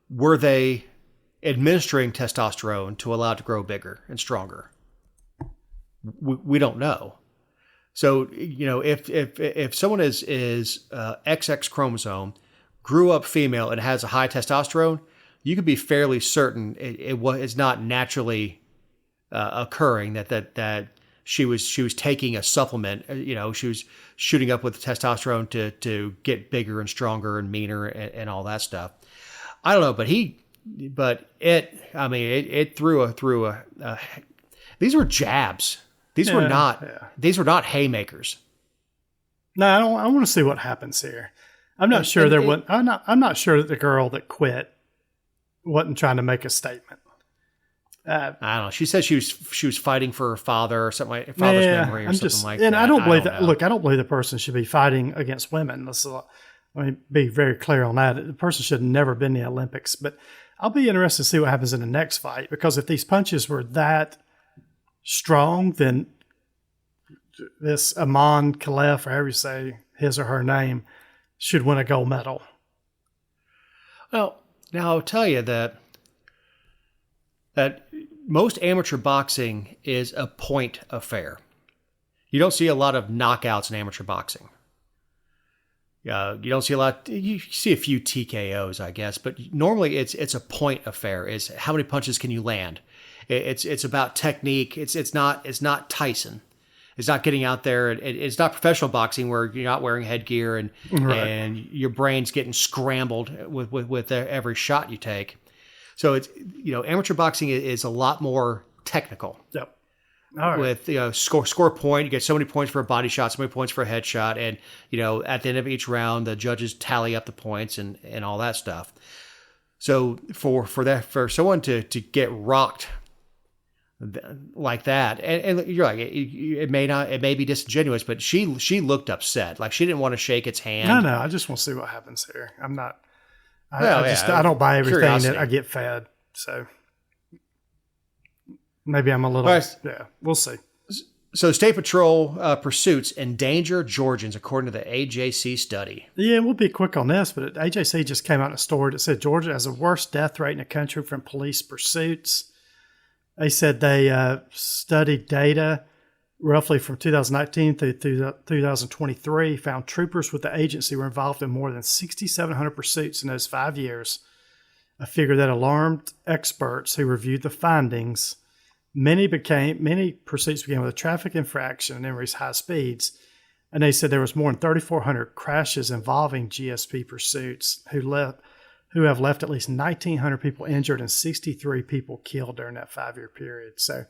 were they administering testosterone to allow it to grow bigger and stronger? We don't know. So, you know, if someone is XX chromosome, grew up female and has a high testosterone, you could be fairly certain it's not naturally occurring that she was taking a supplement. You know, she was shooting up with testosterone to get bigger and stronger and meaner and all that stuff. I don't know, but it threw a these were jabs. These were not haymakers. No, I want to see what happens here. I'm not sure I'm not sure that the girl that quit wasn't trying to make a statement. I don't know. She said she was fighting for her father or something like father's memory or something like that. And I don't believe that. Look, I don't believe the person should be fighting against women. Let me be very clear on that. The person should have never been in the Olympics. But I'll be interested to see what happens in the next fight, because if these punches were that strong, then this Amon Khalef, or however you say his or her name, should win a gold medal. Well, now I'll tell you that most amateur boxing is a point affair. You don't see a lot of knockouts in amateur boxing. You don't see a lot. You see a few TKOs, I guess, but normally it's a point affair. Is how many punches can you land? It's about technique. It's not Tyson. It's not getting out there. It's not professional boxing where you're not wearing headgear and your brain's getting scrambled with every shot you take. So it's, amateur boxing is a lot more technical. Yep. All right. With score point, you get so many points for a body shot, so many points for a headshot, and at the end of each round, the judges tally up the points and all that stuff. So for someone to get rocked like that, and you're like, it may be disingenuous, but she looked upset, like she didn't want to shake its hand. No, I just want to see what happens here. I'm not. I don't buy everything that I get fed, so. Maybe I'm a little, yeah, we'll see. So State Patrol pursuits endanger Georgians, according to the AJC study. Yeah, we'll be quick on this, but AJC just came out in a story that said Georgia has the worst death rate in the country from police pursuits. They said they studied data roughly from 2019 through 2023, found troopers with the agency were involved in more than 6,700 pursuits in those 5 years, a figure that alarmed experts who reviewed the findings. Many pursuits began with a traffic infraction and then reached high speeds. And they said there was more than 3,400 crashes involving GSP pursuits who have left at least 1,900 people injured and 63 people killed during that 5-year period. So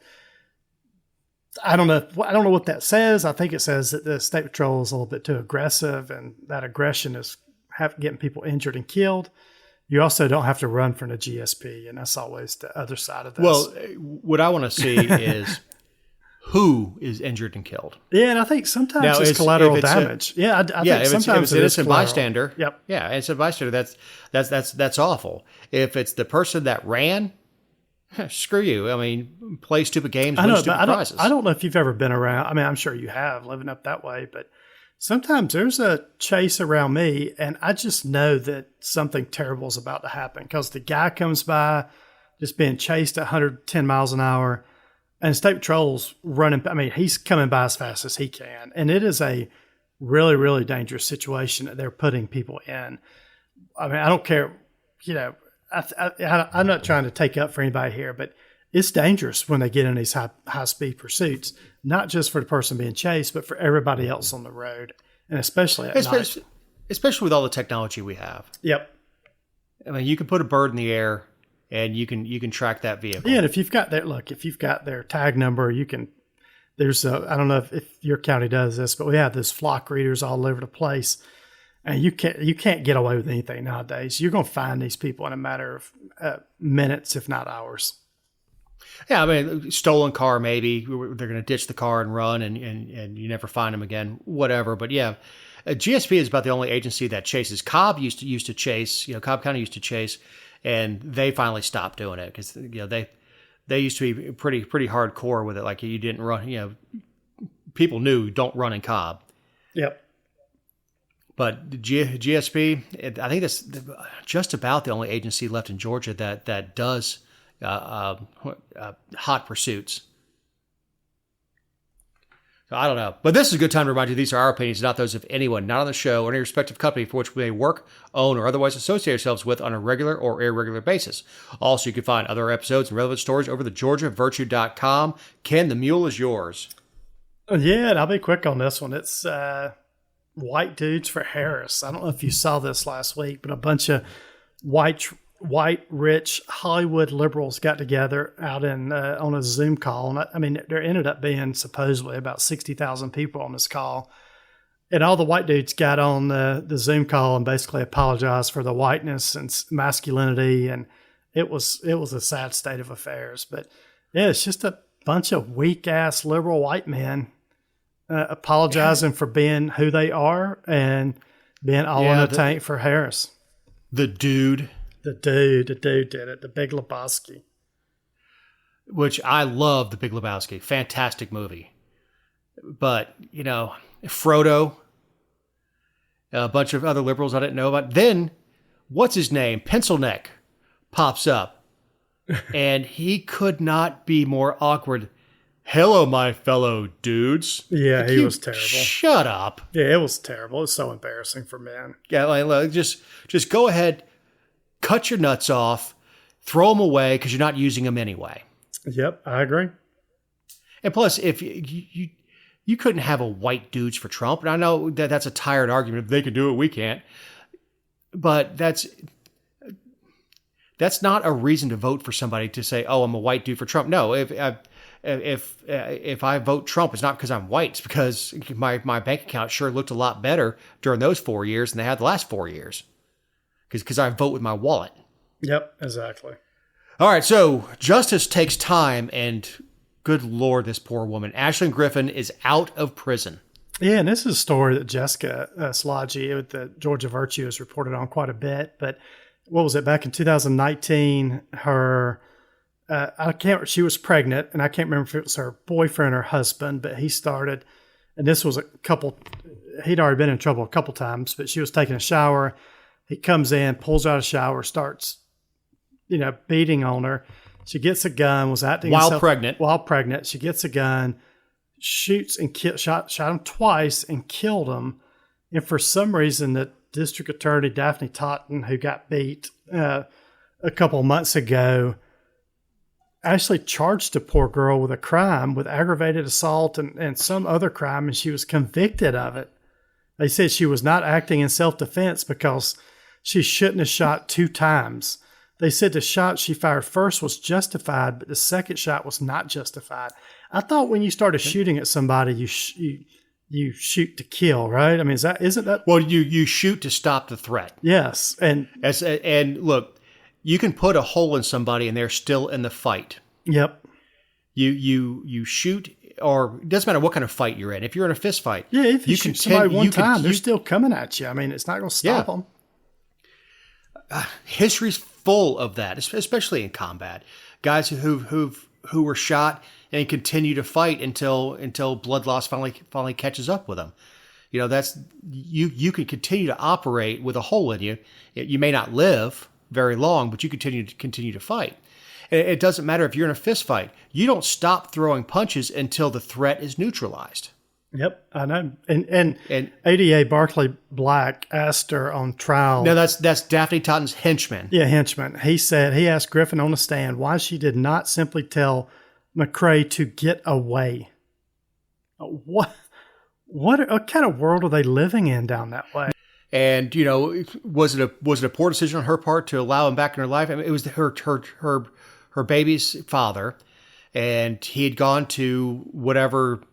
I don't know what that says. I think it says that the State Patrol is a little bit too aggressive, and that aggression is getting people injured and killed. You also don't have to run from the GSP, and that's always the other side of this. Well, what I want to see is who is injured and killed. Yeah, and I think sometimes it's collateral damage. I think sometimes it's an innocent bystander. Yep. Yeah, innocent bystander. That's awful. If it's the person that ran, screw you. I mean, play stupid games, win stupid prizes. I don't know if you've ever been around. I mean, I'm sure you have, living up that way, but sometimes there's a chase around me, and I just know that something terrible is about to happen because the guy comes by just being chased at 110 miles an hour, and State Patrol's running. I mean, he's coming by as fast as he can, and it is a really, really dangerous situation that they're putting people in. I mean, I don't care, I'm not trying to take up for anybody here, but it's dangerous when they get in these high-speed pursuits, not just for the person being chased, but for everybody else on the road, and especially at night. Especially with all the technology we have. Yep. I mean, you can put a bird in the air, and you can track that vehicle. Yeah, and if you've got their tag number, you can. There's I don't know if your county does this, but we have those flock readers all over the place, and you can't get away with anything nowadays. You're going to find these people in a matter of minutes, if not hours. Yeah, I mean, stolen car, maybe they're going to ditch the car and run, and you never find them again, whatever. But yeah, GSP is about the only agency that chases. Cobb used to chase, Cobb County used to chase, and they finally stopped doing it because they used to be pretty hardcore with it. Like you didn't run, people knew don't run in Cobb. Yep. But GSP, I think that's just about the only agency left in Georgia that does hot pursuits. So I don't know. But this is a good time to remind you these are our opinions, not those of anyone, not on the show or any respective company for which we may work, own, or otherwise associate ourselves with on a regular or irregular basis. Also, you can find other episodes and relevant stories over the GeorgiaVirtue.com. Ken, the mule is yours. Yeah, and I'll be quick on this one. It's white dudes for Harris. I don't know if you saw this last week, but a bunch of white, rich Hollywood liberals got together out on a Zoom call. And I mean, there ended up being supposedly about 60,000 people on this call. And all the white dudes got on the Zoom call and basically apologized for the whiteness and masculinity. And it was a sad state of affairs. But yeah, it's just a bunch of weak ass liberal white men apologizing for being who they are and being all in the tank for Harris. The dude did it. The Big Lebowski. Which I love The Big Lebowski. Fantastic movie. But, Frodo, a bunch of other liberals I didn't know about. Then, what's his name? Pencil Neck pops up. And he could not be more awkward. Hello, my fellow dudes. Yeah, he was terrible. Shut up. Yeah, it was terrible. It was so embarrassing for men. Yeah, just go ahead, cut your nuts off, throw them away because you're not using them anyway. Yep, I agree. And plus, if you couldn't have a white dudes for Trump, and I know that's a tired argument. If they can do it, we can't. But That's not a reason to vote for somebody to say, "Oh, I'm a white dude for Trump." No, if I vote Trump, it's not because I'm white. It's because my bank account sure looked a lot better during those 4 years than they had the last 4 years. Because I vote with my wallet. Yep, exactly. All right, so justice takes time, and good Lord, this poor woman. Ashlyn Griffin is out of prison. Yeah, and this is a story that Jessica Slodgy with the Georgia Virtue has reported on quite a bit. But what was it, back in 2019, she was pregnant, and I can't remember if it was her boyfriend or husband, but he started, and this was he'd already been in trouble a couple times, but she was taking a shower. He comes in, pulls her out of the shower, starts, beating on her. She gets a gun, was acting while pregnant. She gets a gun, shoots and shot him twice and killed him. And for some reason, the district attorney, Daphne Totten, who got beat a couple of months ago, actually charged the poor girl with a crime, with aggravated assault and some other crime, and she was convicted of it. They said she was not acting in self-defense because she shouldn't have shot 2 times. They said the shot she fired first was justified, but the second shot was not justified. I thought when you started shooting at somebody, you shoot to kill, right? I mean, isn't that? Well, you shoot to stop the threat. Yes, and look, you can put a hole in somebody and they're still in the fight. Yep. You shoot, or it doesn't matter what kind of fight you're in. If you're in a fist fight, yeah, if you shoot somebody one time, they're still coming at you. I mean, it's not going to stop them. History's full of that, especially in combat. Guys who were shot and continue to fight until blood loss finally catches up with them. That's you can continue to operate with a hole in you. You may not live very long, but you continue to fight. It doesn't matter if you're in a fist fight. You don't stop throwing punches until the threat is neutralized. Yep, I know. And ADA Barclay Black asked her on trial. No, that's Daphne Totten's henchman. Yeah, henchman. He asked Griffin on the stand why she did not simply tell McCrae to get away. What kind of world are they living in down that way? And was it a poor decision on her part to allow him back in her life? I mean, it was her baby's father, and he had gone to whatever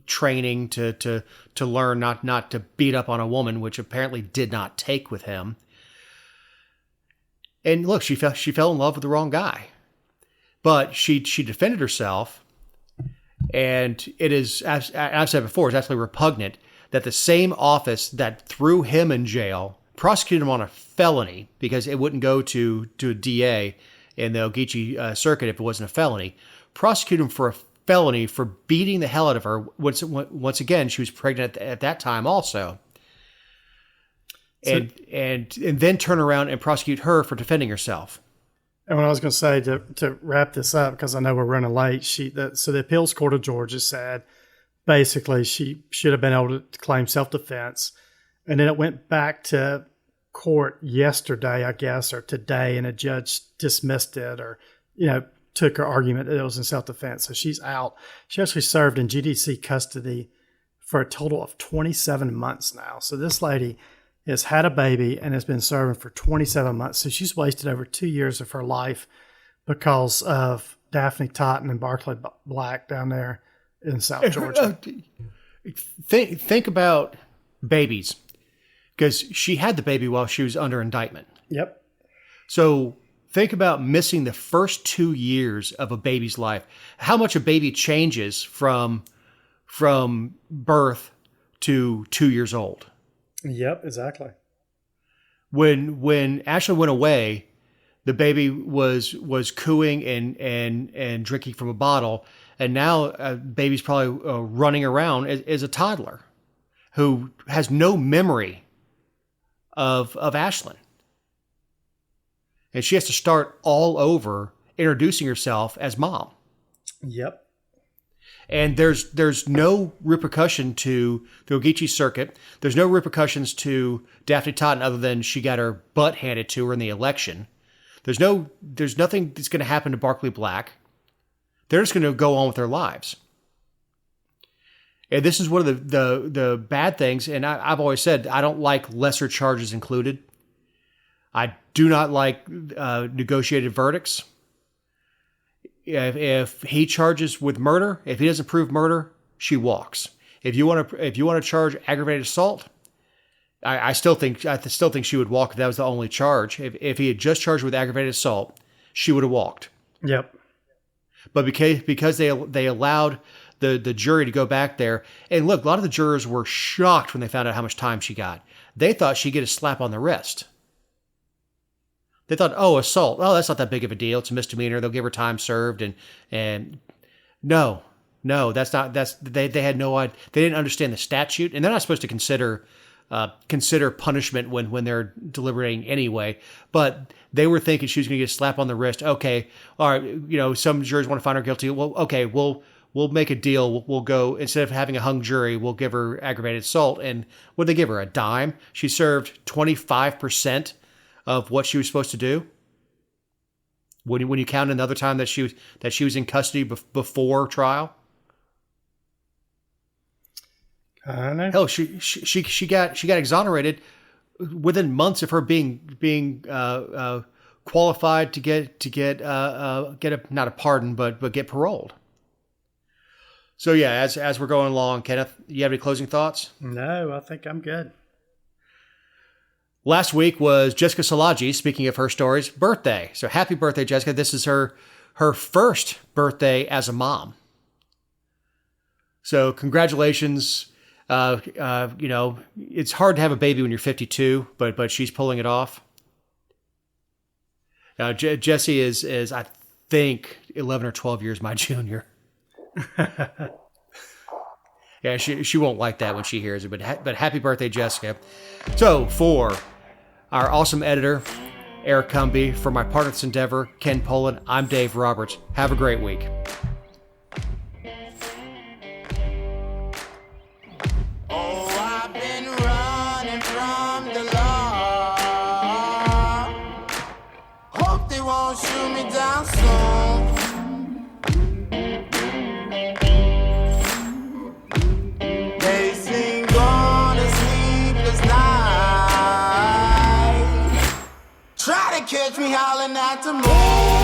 training to learn not to beat up on a woman, which apparently did not take with him. And look, she fell in love with the wrong guy, but she defended herself, and it is, as I've said before, it's absolutely repugnant that the same office that threw him in jail prosecuted him on a felony because it wouldn't go to a DA in the Ogeechee circuit if it wasn't a felony. Prosecute him for a felony for beating the hell out of her. Once again, she was pregnant at that time also. And then turn around and prosecute her for defending herself. And what I was going to say to wrap this up, because I know we're running late, so the appeals court of Georgia said basically she should have been able to claim self-defense. And then it went back to court yesterday, I guess, or today, and a judge dismissed it or, took her argument that it was in self-defense. So she's out. She actually served in GDC custody for a total of 27 months now. So this lady has had a baby and has been serving for 27 months. So she's wasted over 2 years of her life because of Daphne Totten and Barclay Black down there in South Georgia. Think about babies, because she had the baby while she was under indictment. Yep. So think about missing the first 2 years of a baby's life. How much a baby changes from birth to 2 years old. Yep, exactly. When Ashley went away, the baby was cooing and drinking from a bottle, and now baby's probably running around as a toddler who has no memory of Ashlyn. And she has to start all over introducing herself as mom. Yep. And there's no repercussion to the Ogeechee circuit. There's no repercussions to Daphne Totten other than she got her butt handed to her in the election. There's nothing that's going to happen to Barclay Black. They're just going to go on with their lives. And this is one of the bad things. And I've always said I don't like lesser charges included. I do not like negotiated verdicts. If he charges with murder, if he doesn't prove murder, she walks. If you want to charge aggravated assault, I still think she would walk if that was the only charge. If he had just charged with aggravated assault, she would have walked. Yep. But because they allowed the jury to go back there, and look, a lot of the jurors were shocked when they found out how much time she got. They thought she'd get a slap on the wrist. They thought, oh, assault. Oh, that's not that big of a deal. It's a misdemeanor. They'll give her time served. And no, they had no idea. They didn't understand the statute, and they're not supposed to consider punishment when they're deliberating anyway. But they were thinking she was going to get a slap on the wrist. Okay, all right. Some jurors want to find her guilty. Well, okay, we'll make a deal. We'll go, instead of having a hung jury, we'll give her aggravated assault. And what did they give her? A dime? She served 25% of what she was supposed to do. When you count another time that she was in custody before trial. I don't know. Hell, she got exonerated within months of her being qualified to get not a pardon, but get paroled. So yeah, as we're going along, Kenneth, you have any closing thoughts? No, I think I'm good. Last week was Jessica Salaji, speaking of her stories, birthday. So happy birthday, Jessica. This is her first birthday as a mom. So congratulations. It's hard to have a baby when you're 52, but she's pulling it off. Jessie is I think 11 or 12 years my junior. Yeah, she won't like that when she hears it, but happy birthday, Jessica. So for our awesome editor, Eric Cumby, for my partner in this endeavor, Ken Poland, I'm Dave Roberts. Have a great week. Catch me howling at the moon.